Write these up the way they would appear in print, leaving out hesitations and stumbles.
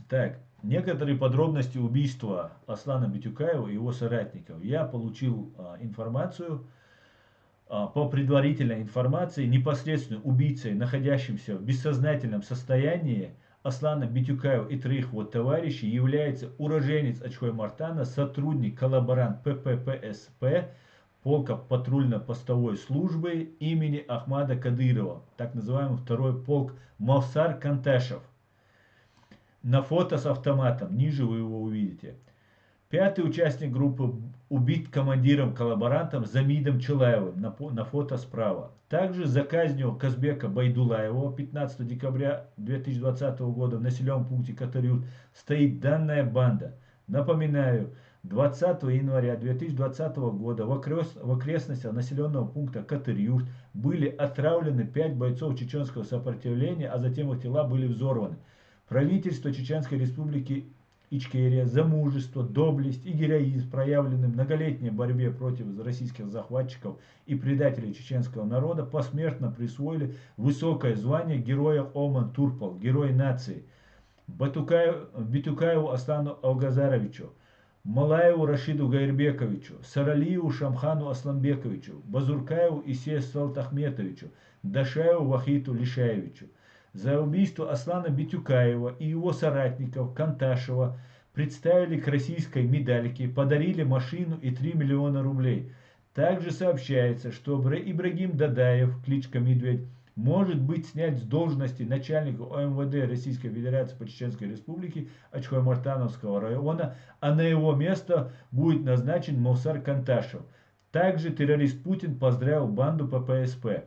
Так, некоторые подробности убийства Аслана Битюкаева и его соратников. Я получил информацию. По предварительной информации, непосредственно убийцей, находящимся в бессознательном состоянии, Аслана Битюкаева и троих его товарищей является уроженец Ачхой-Мартана, сотрудник, коллаборант ПППСП, полка патрульно-постовой службы имени Ахмада Кадырова, так называемый второй полк Мавсар Канташев. На фото с автоматом, ниже вы его увидите. Пятый участник группы убит командиром-коллаборантом Замидом Челаевым на фото справа. Также за казнью Казбека Байдулаева 15 декабря 2020 года в населенном пункте Катарюрт стоит данная банда. Напоминаю, 20 января 2020 года в окрестностях населенного пункта Катарюрт были отравлены 5 бойцов чеченского сопротивления, а затем их тела были взорваны. Правительство Чеченской Республики Ичкерия за мужество, доблесть и героизм, проявленный в многолетней борьбе против российских захватчиков и предателей чеченского народа, посмертно присвоили высокое звание Героя Оман Турпал, Герой нации, Битюкаеву Аслану Алгазаровичу, Малаеву Рашиду Гайрбековичу, Саралиеву Шамхану Асламбековичу, Базуркаеву Исею Салтахметовичу, Дашаеву Вахиту Лишаевичу. За убийство Аслана Битюкаева и его соратников Канташева представили к российской медальке, подарили машину и 3 миллиона рублей. Также сообщается, что Ибрагим Дадаев, кличка Медведь, может быть снят с должности начальника ОМВД Российской Федерации по Чеченской Республике Ачхой-Мартановского района, а на его место будет назначен Мавсар Канташев. Также террорист Путин поздравил банду ППСП.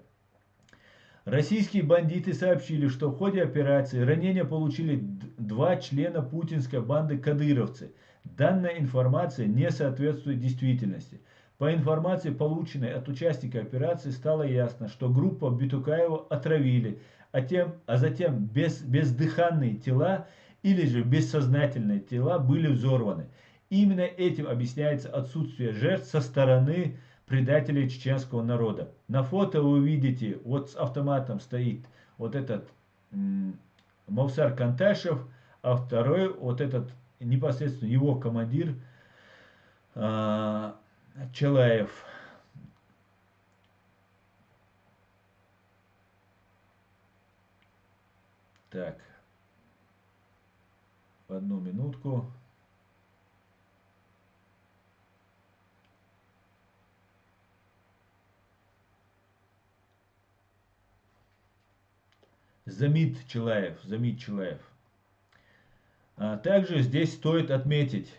Российские бандиты сообщили, что в ходе операции ранения получили 2 члена путинской банды кадыровцы. Данная информация не соответствует действительности. По информации, полученной от участника операции, стало ясно, что группу Битюкаева отравили, а затем бездыханные тела или же бессознательные тела были взорваны. Именно этим объясняется отсутствие жертв со стороны предателей чеченского народа. На фото вы видите, вот с автоматом стоит вот этот Мавсар Канташев, а второй вот этот непосредственно его командир Челаев. Так, одну минутку. Замид Челаев. Также здесь стоит отметить,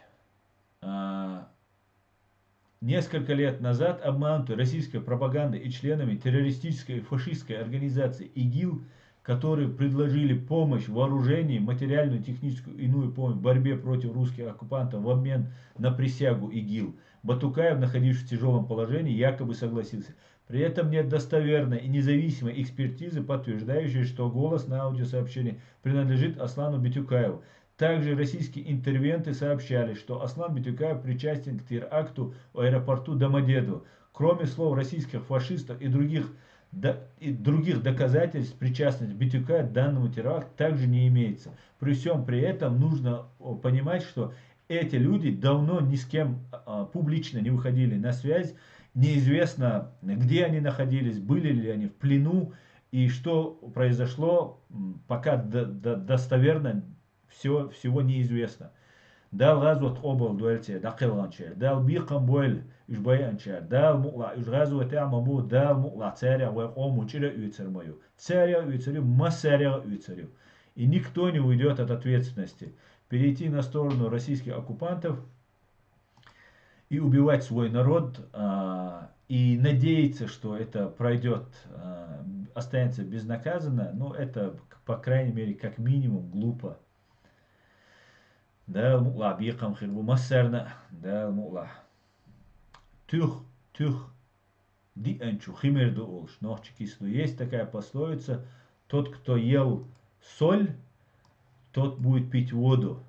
несколько лет назад обманутый российской пропагандой и членами террористической и фашистской организации ИГИЛ, которые предложили помощь в вооружении, материальную, техническую и иную помощь в борьбе против русских оккупантов в обмен на присягу ИГИЛ, Батукаев, находившийся в тяжелом положении, якобы согласился. При этом нет достоверной и независимой экспертизы, подтверждающей, что голос на аудиосообщении принадлежит Аслану Битюкаеву. Также российские интервенты сообщали, что Аслан Битюкаев причастен к теракту в аэропорту Домодедово. Кроме слов российских фашистов и других доказательств причастности Битюкаева к данному теракту также не имеется. При всем при этом нужно понимать, что эти люди давно ни с кем публично не выходили на связь. Неизвестно, где они находились, были ли они в плену и что произошло, пока достоверно всего неизвестно. Дал газват обал дуэльте, дакиланчер, дал бикам бойль ишбаянчер, дал мукла ишгазу тямаму, дал мукла царя вэкому чире уйцермою. Царя уйцерю, масаря уйцерю. И никто не уйдет от ответственности. Перейти на сторону российских оккупантов и убивать свой народ, и надеяться, что это пройдет, останется безнаказанно, ну это, по крайней мере, как минимум глупо. Да, мукла бикам хирбу массерна, да, мукла. Тюх, дианчу, химерду олш, нохчи кислу. Есть такая пословица, тот, кто ел соль, тот будет пить воду.